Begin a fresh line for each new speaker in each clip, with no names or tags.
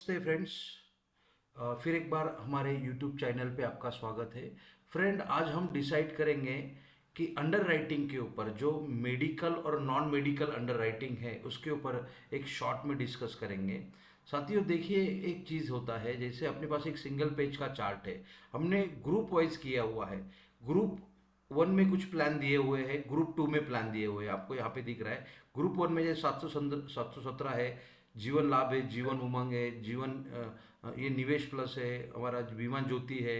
नमस्ते फ्रेंड्स। फिर एक बार हमारे YouTube चैनल पे आपका स्वागत है। फ्रेंड, आज हम डिसाइड करेंगे कि अंडर राइटिंग के ऊपर जो मेडिकल और नॉन मेडिकल अंडर राइटिंग है उसके ऊपर एक शॉर्ट में डिस्कस करेंगे। साथियों देखिए, एक चीज़ होता है, जैसे अपने पास एक सिंगल पेज का चार्ट है, हमने ग्रुप वाइज किया हुआ है। ग्रुप वन में कुछ प्लान दिए हुए हैं, ग्रुप टू में प्लान दिए हुए हैं, आपको यहाँ पे दिख रहा है। ग्रुप वन में जैसे 717 है, जीवन लाभ है, जीवन उमंग है, ये निवेश प्लस है, हमारा बीमा ज्योति है,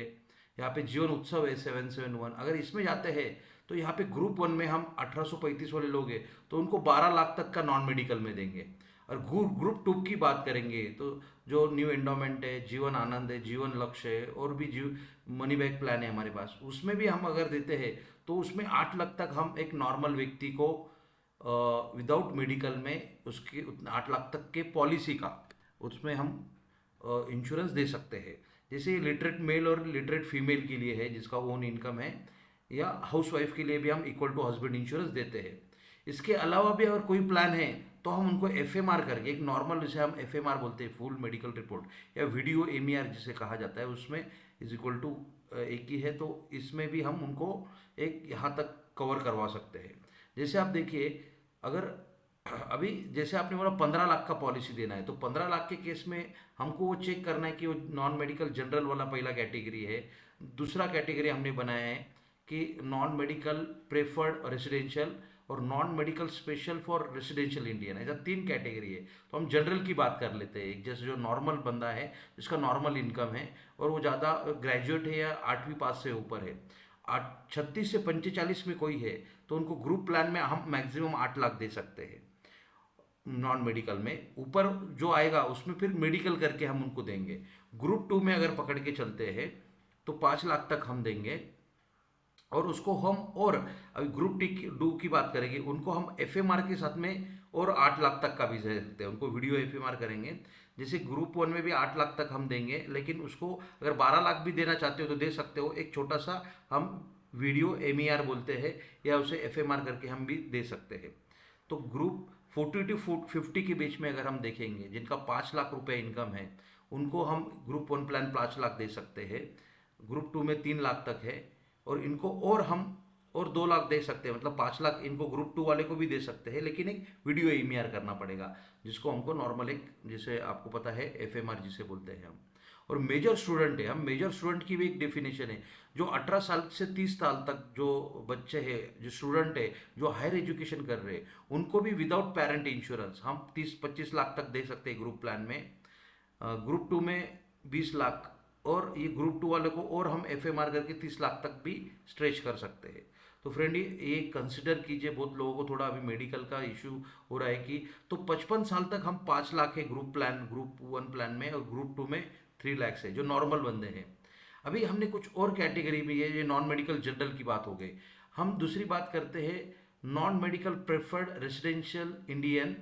यहाँ पे जीवन उत्सव है 771। अगर इसमें जाते हैं तो यहाँ पे ग्रुप वन में हम 1835 वाले लोग हैं तो उनको 12 लाख तक का नॉन मेडिकल में देंगे। और ग्रुप टू की बात करेंगे तो जो न्यू एंडोमेंट है, जीवन आनंद है, जीवन लक्ष्य है, और भी जीव मनी बैक प्लान है हमारे पास, उसमें भी हम अगर देते हैं तो उसमें 8 लाख तक हम एक नॉर्मल व्यक्ति को विदाउट मेडिकल में उसके 8 लाख तक के पॉलिसी का उसमें हम इंश्योरेंस दे सकते हैं। जैसे लिटरेट मेल और लिटरेट फीमेल के लिए है जिसका ओन इनकम है, या हाउस वाइफ के लिए भी हम इक्वल टू हस्बैंड इंश्योरेंस देते हैं। इसके अलावा भी अगर कोई प्लान है तो हम उनको एफएमआर करके, एक नॉर्मल जिसे हम एफएमआर बोलते हैं, फुल मेडिकल रिपोर्ट या वीडियो एमईआर जिसे कहा जाता है, उसमें इज इक्वल टू एक ही है, तो इसमें भी हम उनको एक यहाँ तक कवर करवा सकते हैं। जैसे आप देखिए, अगर अभी जैसे आपने बोला 15 लाख का पॉलिसी देना है, तो 15 लाख के केस में हमको वो चेक करना है कि वो नॉन मेडिकल जनरल वाला पहला कैटेगरी है। दूसरा कैटेगरी हमने बनाया है कि नॉन मेडिकल प्रेफर्ड रेसिडेंशियल और non medical special for residential Indian, ऐसा 3 कैटेगरी है। तो हम जनरल की बात कर लेते हैं। एक जैसे जो नॉर्मल बंदा है जिसका नॉर्मल इनकम है और वो ज़्यादा ग्रेजुएट है या 8वीं पास से ऊपर है, 36 से 45 में कोई है, तो उनको ग्रुप प्लान में हम मैक्सिमम 8 लाख दे सकते हैं नॉन मेडिकल में। ऊपर जो आएगा उसमें फिर मेडिकल करके हम उनको देंगे। ग्रुप टू में अगर पकड़ के चलते हैं तो 5 लाख तक हम देंगे। और उसको हम, और अभी ग्रुप टी डू की बात करेंगे, उनको हम एफएमआर के साथ में और 8 लाख तक का भी दे सकते हैं, उनको वीडियो एफएमआर करेंगे। जैसे ग्रुप वन में भी 8 लाख तक हम देंगे, लेकिन उसको अगर 12 लाख भी देना चाहते हो तो दे सकते हो। एक छोटा सा हम वीडियो एमईआर बोलते हैं, या उसे एफएमआर करके हम भी दे सकते हैं। तो ग्रुप 40 to 50 के बीच में अगर हम देखेंगे, जिनका 5 लाख रुपए इनकम है, उनको हम ग्रुप वन प्लान 5 लाख दे सकते हैं। ग्रुप टू में 3 लाख तक है, और इनको और हम और 2 लाख दे सकते हैं, मतलब 5 लाख इनको ग्रुप टू वाले को भी दे सकते हैं, लेकिन एक वीडियो ईमीआर करना पड़ेगा, जिसको हमको नॉर्मल एक, जिसे आपको पता है एफएमआर जिसे बोलते हैं हम। और मेजर स्टूडेंट है, हम मेजर स्टूडेंट की भी एक डेफिनेशन है। जो 18 साल से 30 साल तक जो बच्चे हैं, जो स्टूडेंट है, जो हायर एजुकेशन कर रहे हैं, उनको भी विदाउट पेरेंट इंश्योरेंस हम 30-25 लाख तक दे सकते हैं ग्रुप प्लान में। ग्रुप टू में 20 लाख, और ये ग्रुप टू वाले को और हम एफएमआर करके 30 लाख तक भी स्ट्रेच कर सकते हैं। तो फ्रेंड, ये कंसिडर कीजिए, बहुत लोगों को थोड़ा अभी मेडिकल का इशू हो रहा है कि, तो 55 साल तक हम 5 लाख है group plan, group one plan में, और ग्रुप टू में 3 लाख है जो नॉर्मल बंदे हैं। अभी हमने कुछ और कैटेगरी में, ये नॉन मेडिकल जनरल की बात हो गई। हम दूसरी बात करते हैं non medical preferred residential Indian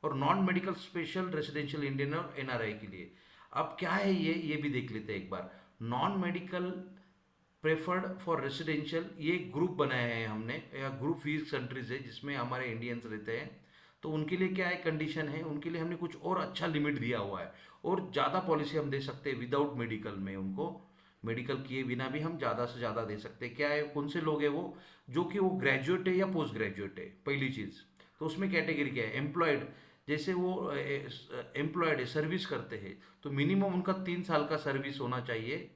और non medical special residential Indian और एनआरआई के लिए। अब क्या है ये भी देख लेते हैं एक बार। Non medical preferred for residential, ये ग्रुप बनाया है हमने, या ग्रुप फीस कंट्रीज है जिसमें हमारे इंडियंस रहते हैं। तो उनके लिए क्या है, कंडीशन है, उनके लिए हमने कुछ और अच्छा लिमिट दिया हुआ है, और ज़्यादा पॉलिसी हम दे सकते हैं विदाउट मेडिकल में। उनको मेडिकल किए बिना भी हम ज़्यादा से ज़्यादा दे सकते हैं। क्या है, कौन से लोग हैं वो, जो कि वो ग्रेजुएट है या पोस्ट ग्रेजुएट है, पहली चीज़। तो उसमें कैटेगरी क्या है, एम्प्लॉयड, जैसे वो एम्प्लॉयड है, सर्विस करते हैं, तो मिनिमम उनका 3 साल का सर्विस होना चाहिए,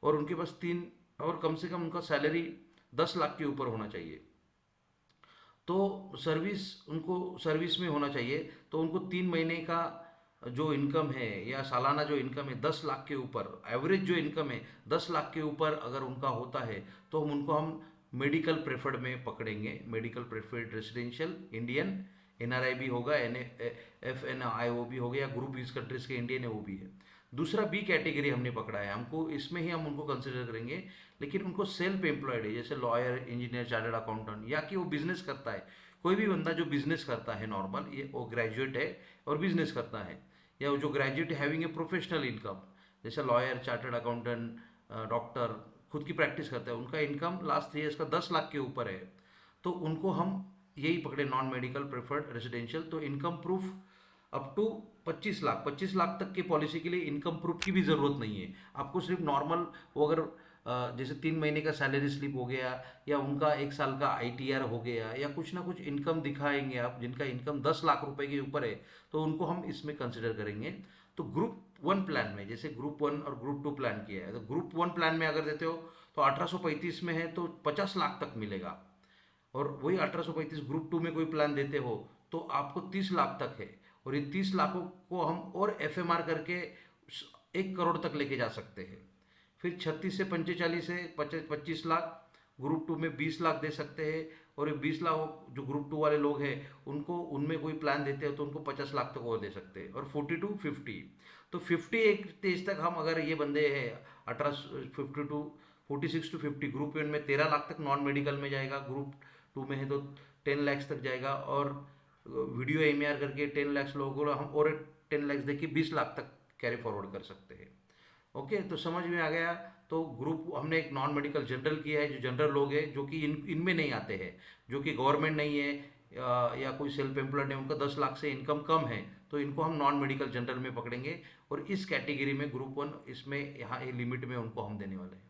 और उनके पास तीन, और कम से कम उनका सैलरी 10 लाख के ऊपर होना चाहिए। तो सर्विस, उनको सर्विस में होना चाहिए, तो उनको 3 महीने का जो इनकम है या सालाना जो इनकम है 10 लाख के ऊपर, एवरेज जो इनकम है 10 लाख के ऊपर अगर उनका होता है, तो हम मेडिकल प्रेफर्ड में पकड़ेंगे, medical preferred residential Indian, NRI भी होगा, एन एफ एन आई ओ भी हो गया, ग्रुप इस कंट्रीज के इंडियन है वो भी है। दूसरा बी कैटेगरी हमने पकड़ा है, हमको इसमें ही हम उनको कंसिडर करेंगे, लेकिन उनको सेल्फ एम्प्लॉयड है, जैसे लॉयर, इंजीनियर, चार्टर्ड अकाउंटेंट, या कि वो बिजनेस करता है। कोई भी बंदा जो बिजनेस करता है नॉर्मल, ये वो ग्रेजुएट है और बिजनेस करता है, या वो जो graduate having a professional income, जैसे लॉयर, चार्टर्ड अकाउंटेंट, डॉक्टर, खुद की प्रैक्टिस करता है, उनका इनकम लास्ट 3 ईयर्स का 10 लाख के ऊपर है, तो उनको हम यही पकड़े, नॉन मेडिकल प्रेफर्ड रेसिडेंशियल। तो income proof up to 25 lakh, 25 lakh तक की पॉलिसी के लिए इनकम प्रूफ की भी ज़रूरत नहीं है। आपको सिर्फ नॉर्मल वो अगर जैसे 3 महीने का सैलरी स्लिप हो गया या उनका 1 साल का आईटीआर हो गया या कुछ ना कुछ इनकम दिखाएंगे आप, जिनका इनकम 10 लाख रुपए के ऊपर है, तो उनको हम इसमें कंसिडर करेंगे। तो ग्रुप 1 प्लान में, जैसे ग्रुप 1 और ग्रुप 2 प्लान किया है, तो ग्रुप 1 प्लान में अगर देते हो तो 1835 में है तो 50 लाख तक मिलेगा। और वही 1835 ग्रुप 2 में कोई प्लान देते हो तो आपको 30 लाख तक है। और ये 30 लाखों को हम और एफएमआर करके 1 करोड़ तक लेके जा सकते हैं। फिर 36 से 45 से 25 लाख, ग्रुप 2 में 20 लाख दे सकते हैं। और ये 20 लाख जो ग्रुप 2 वाले लोग हैं उनको, उनमें कोई प्लान देते हो तो उनको 50 लाख तक और दे सकते हैं। और 40 to 50, तो 50 एक स्टेज तक हम अगर ये बंदे हैं 46 to 50 ग्रुप 1 में 13 लाख तक नॉन मेडिकल में जाएगा, ग्रुप 2 में है तो 10 लाख तक जाएगा। और वीडियो एमआर करके 10 लाख लोगों को हम और 10 लाख देके 20 लाख तक कैरी फॉरवर्ड कर सकते हैं। ओके, तो समझ में आ गया। तो ग्रुप हमने एक नॉन मेडिकल जनरल किया है, जो जनरल लोग हैं जो कि इनमें नहीं आते हैं, जो कि गवर्नमेंट नहीं है या कोई सेल्फ एम्प्लॉयड है, उनका 10 लाख से इनकम कम है, तो इनको हम नॉन मेडिकल जनरल में पकड़ेंगे। और इस कैटेगरी में ग्रुप 1 इसमें यहाँ लिमिट में उनको हम देने वाले हैं।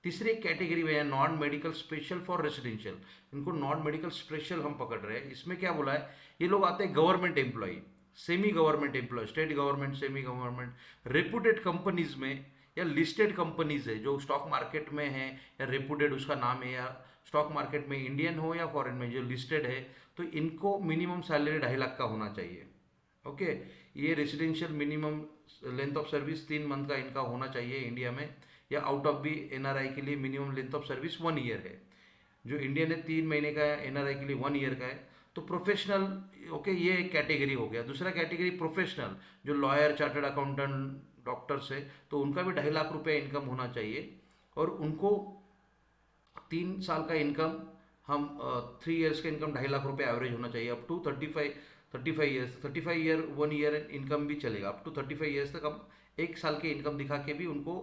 तीसरी एक कैटेगरी में है non medical special for residential. इनको नॉन मेडिकल स्पेशल हम पकड़ रहे हैं। इसमें क्या बोला है, ये लोग आते हैं government employee, semi government employee, state government, semi government, reputed companies में या लिस्टेड कंपनीज है जो स्टॉक मार्केट में है या रेपुटेड उसका नाम है, या स्टॉक मार्केट में इंडियन हो या फॉरेन में जो लिस्टेड है, तो इनको मिनिमम सैलरी 2.5 लाख का होना चाहिए। ओके, ये residential minimum length of service 3 month का इनका होना चाहिए इंडिया में, या आउट ऑफ भी एनआरआई के लिए minimum length of service 1 year है। जो इंडियन है 3 महीने का है, एनआरआई के लिए 1 ईयर का है। तो प्रोफेशनल, ओके, ये एक कैटेगरी हो गया। दूसरा कैटेगरी प्रोफेशनल, जो लॉयर, चार्टर्ड अकाउंटेंट, डॉक्टर्स है, तो उनका भी 2.5 लाख रुपये इनकम होना चाहिए। और उनको 3 साल का इनकम हम 3 ईयर्स का इनकम 2.5 लाख रुपये एवरेज होना चाहिए। Up to 35 years, 35 year 1 year income भी चलेगा। अप टू 35 ईयर्स तक हम 1 साल की इनकम दिखा के भी उनको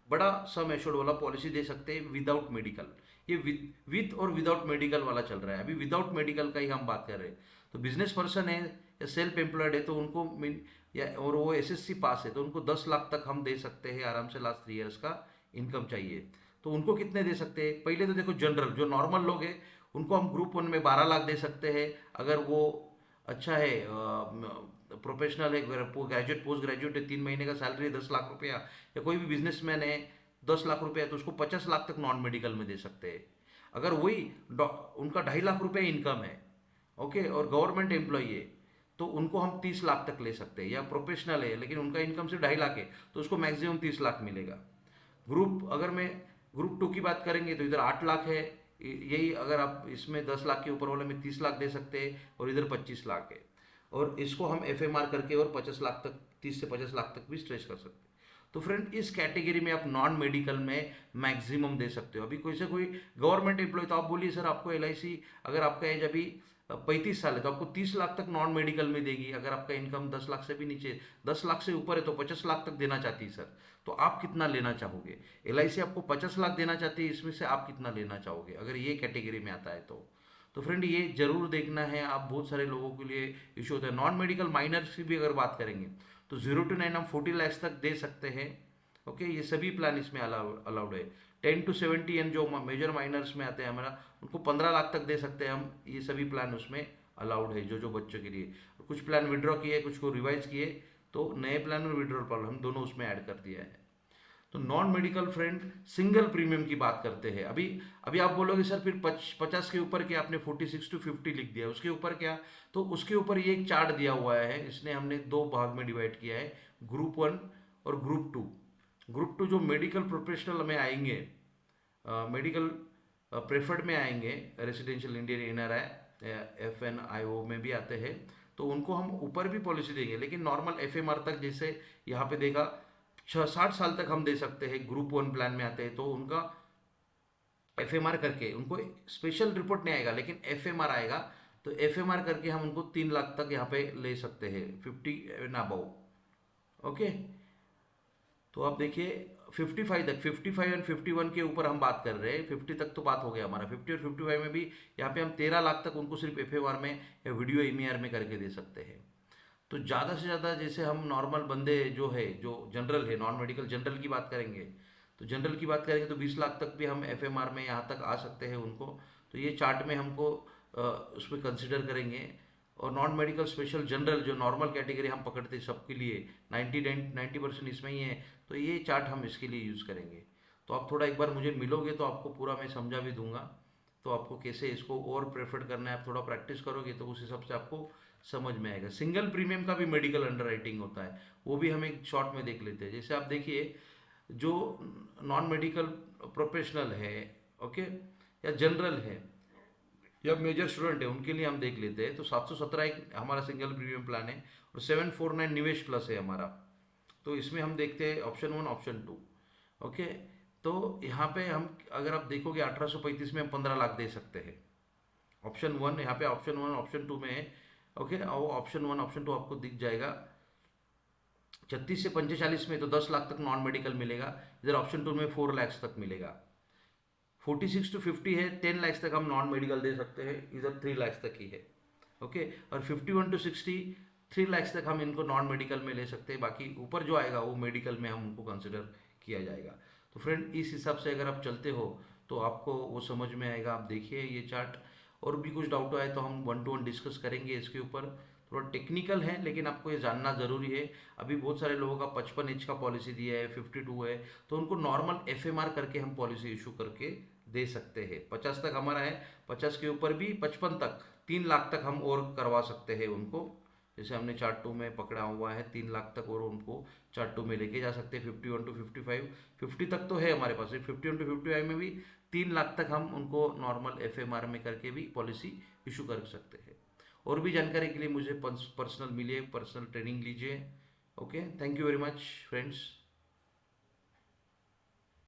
बड़ा सम एश्योर्ड वाला पॉलिसी दे सकते हैं विदाउट मेडिकल। ये विद और विदाउट मेडिकल वाला चल रहा है, अभी विदाउट मेडिकल का ही हम बात कर रहे हैं। तो बिजनेस पर्सन है या सेल्फ एम्प्लॉयड है तो उनको या और वो एसएससी पास है तो उनको 10 लाख तक हम दे सकते हैं आराम से, लास्ट 3 ईयर्स का इनकम चाहिए। तो उनको कितने दे सकते हैं, पहले तो देखो जनरल जो नॉर्मल लोग हैं उनको हम ग्रुप 1 में 12 लाख दे सकते हैं। अगर वो अच्छा है, प्रोफेशनल है, ग्रेजुएट, पोस्ट ग्रेजुएट है, 3 महीने का सैलरी 10 लाख रुपया, या कोई भी बिजनेसमैन है 10 लाख रुपया, तो उसको 50 लाख तक नॉन मेडिकल में दे सकते हैं। अगर वही उनका 2.5 लाख रुपये इनकम है, ओके, और गवर्नमेंट एम्प्लॉय है, तो उनको हम 30 लाख तक ले सकते हैं। या प्रोफेशनल है लेकिन उनका इनकम सिर्फ 2.5 लाख है तो उसको मैक्सिमम 30 लाख मिलेगा। अगर मैं ग्रुप 2 की बात करेंगे तो इधर 8 लाख है, यही अगर आप इसमें 10 लाख के ऊपर वाले में 30 लाख दे सकते हैं, और इधर 25 लाख है। और इसको हम एफएमआर करके और 50 लाख तक, 30 से 50 लाख तक भी स्ट्रेच कर सकते हैं। तो फ्रेंड, इस कैटेगरी में आप नॉन मेडिकल में मैक्सिमम दे सकते हो। अभी कोई से कोई गवर्नमेंट एम्प्लॉय, तो आप बोलिए सर आपको एलआईसी, अगर आपका एज अभी 35 साल है तो आपको 30 लाख तक नॉन मेडिकल में देगी। अगर आपका इनकम 10 लाख से भी नीचे, 10 लाख से ऊपर है तो 50 लाख तक देना चाहती है सर। तो आप कितना लेना चाहोगे? एलआईसी आपको 50 लाख देना चाहती है, इसमें से आप कितना लेना चाहोगे अगर ये कैटेगरी में आता है तो फ्रेंड ये जरूर देखना है। आप बहुत सारे लोगों के लिए इशू होता है। नॉन मेडिकल माइनर्स की भी अगर बात करेंगे तो 0 to 9 हम 40 लाख तक दे सकते हैं। ओके, ये सभी प्लान इसमें अलाउड है। 10 to 70 एंड जो मेजर माइनर्स में आते हैं हमारा, उनको 15 लाख तक दे सकते हैं हम। ये सभी प्लान उसमें अलाउड है जो बच्चों के लिए। कुछ प्लान विड्रॉ किए, कुछ को रिवाइज किए, तो नए प्लान में विड्रॉल प्लान हम दोनों उसमें ऐड कर दिया है। तो non medical friend single premium की बात करते हैं। अभी अभी आप बोलोगे सर फिर 50 के ऊपर क्या, आपने 46 to 50 लिख दिया, उसके ऊपर क्या? तो उसके ऊपर ये एक चार्ट दिया हुआ है, इसने हमने 2 भाग में डिवाइड किया है, ग्रुप 1 और ग्रुप 2। ग्रुप 2 जो मेडिकल प्रोफेशनल में आएंगे, मेडिकल प्रेफर्ड में आएंगे, रेसिडेंशियल इंडियन एनआरआई, एफएनआईओ में भी आते हैं, तो उनको हम ऊपर भी पॉलिसी देंगे। लेकिन नॉर्मल एफएमआर तक, जैसे यहाँ पे देखा 60 साल तक हम दे सकते हैं, ग्रुप 1 प्लान में आते हैं तो उनका एफएमआर करके उनको स्पेशल रिपोर्ट नहीं आएगा लेकिन एफएमआर आएगा। तो एफएमआर करके हम उनको 3 लाख तक यहाँ पे ले सकते हैं, 50 एंड अबव। ओके, तो आप देखिए 55 तक, 55 एंड 51 के ऊपर हम बात कर रहे हैं। 50 तक तो बात हो गया हमारा, 50 और 55 में भी यहाँ पे हम 13 लाख तक उनको सिर्फ एफएमआर में या वीडियो एमईआर में करके दे सकते हैं। तो ज़्यादा से ज़्यादा जैसे हम नॉर्मल बंदे जो है, जो जनरल है, नॉन मेडिकल जनरल की बात करेंगे, तो जनरल की बात करेंगे तो 20 लाख तक भी हम एफएमआर में यहाँ तक आ सकते हैं उनको। तो ये चार्ट में हमको उसमें कंसिडर करेंगे। और नॉन मेडिकल स्पेशल जनरल जो नॉर्मल कैटेगरी हम पकड़ते हैं सबके लिए 90% इसमें ही है। तो ये चार्ट हम इसके लिए यूज़ करेंगे। तो आप थोड़ा एक बार मुझे मिलोगे तो आपको पूरा मैं समझा भी दूंगा। तो आपको कैसे इसको और प्रेफर करना है, आप थोड़ा प्रैक्टिस करोगे तो उस हिसाब से आपको समझ में आएगा। सिंगल प्रीमियम का भी मेडिकल अंडरराइटिंग होता है, वो भी हम एक शॉर्ट में देख लेते हैं। जैसे आप देखिए, जो नॉन मेडिकल प्रोफेशनल है, ओके, या जनरल है, या मेजर स्टूडेंट है, उनके लिए हम देख लेते हैं। तो 717 एक हमारा सिंगल प्रीमियम प्लान है, और 749 निवेश प्लस है हमारा। तो इसमें हम देखते हैं ऑप्शन 1, ऑप्शन 2। ओके, तो यहाँ पे हम, अगर आप देखोगे 1835 में हम 15 लाख दे सकते हैं। ऑप्शन 1 यहाँ पे, ऑप्शन 1 ऑप्शन 2 में है। ओके, और ऑप्शन 1 ऑप्शन 2 आपको दिख जाएगा। 36 से 45 में तो 10 लाख तक नॉन मेडिकल मिलेगा। इधर ऑप्शन 2 में 4 लाख तक मिलेगा। 46 to 50 है, 10 लाख तक हम नॉन मेडिकल दे सकते हैं, इधर 3 लाख तक ही है। ओके, और 51 to 60 3 लाख तक हम इनको नॉन मेडिकल में ले सकते हैं। बाकी ऊपर जो आएगा वो मेडिकल में हम उनको कंसिडर किया जाएगा। तो फ्रेंड, इस हिसाब से अगर आप चलते हो तो आपको वो समझ में आएगा। आप देखिए ये चार्ट, और भी कुछ डाउट आए तो हम 1 to 1 डिस्कस करेंगे इसके ऊपर। थोड़ा टेक्निकल है लेकिन आपको ये जानना ज़रूरी है। अभी बहुत सारे लोगों का 55 इंच का पॉलिसी दिया है, 52 है, तो उनको नॉर्मल एफएमआर करके हम पॉलिसी इशू करके दे सकते हैं। 50 तक हमारा है, 50 के ऊपर भी 55 तक 3 लाख तक हम और करवा सकते हैं उनको। जैसे हमने चार्ट 2 में पकड़ा हुआ है, 3 लाख तक और उनको चार्ट 2 में लेके जा सकते हैं। 51 to 55, 50 तक तो है हमारे पास, 51 to 55 में भी 3 लाख तक हम उनको नॉर्मल एफएमआर में करके भी पॉलिसी इशू कर सकते हैं। और भी जानकारी के लिए मुझे पर्सनल मिलिए, पर्सनल ट्रेनिंग लीजिए। Okay, thank you very much friends.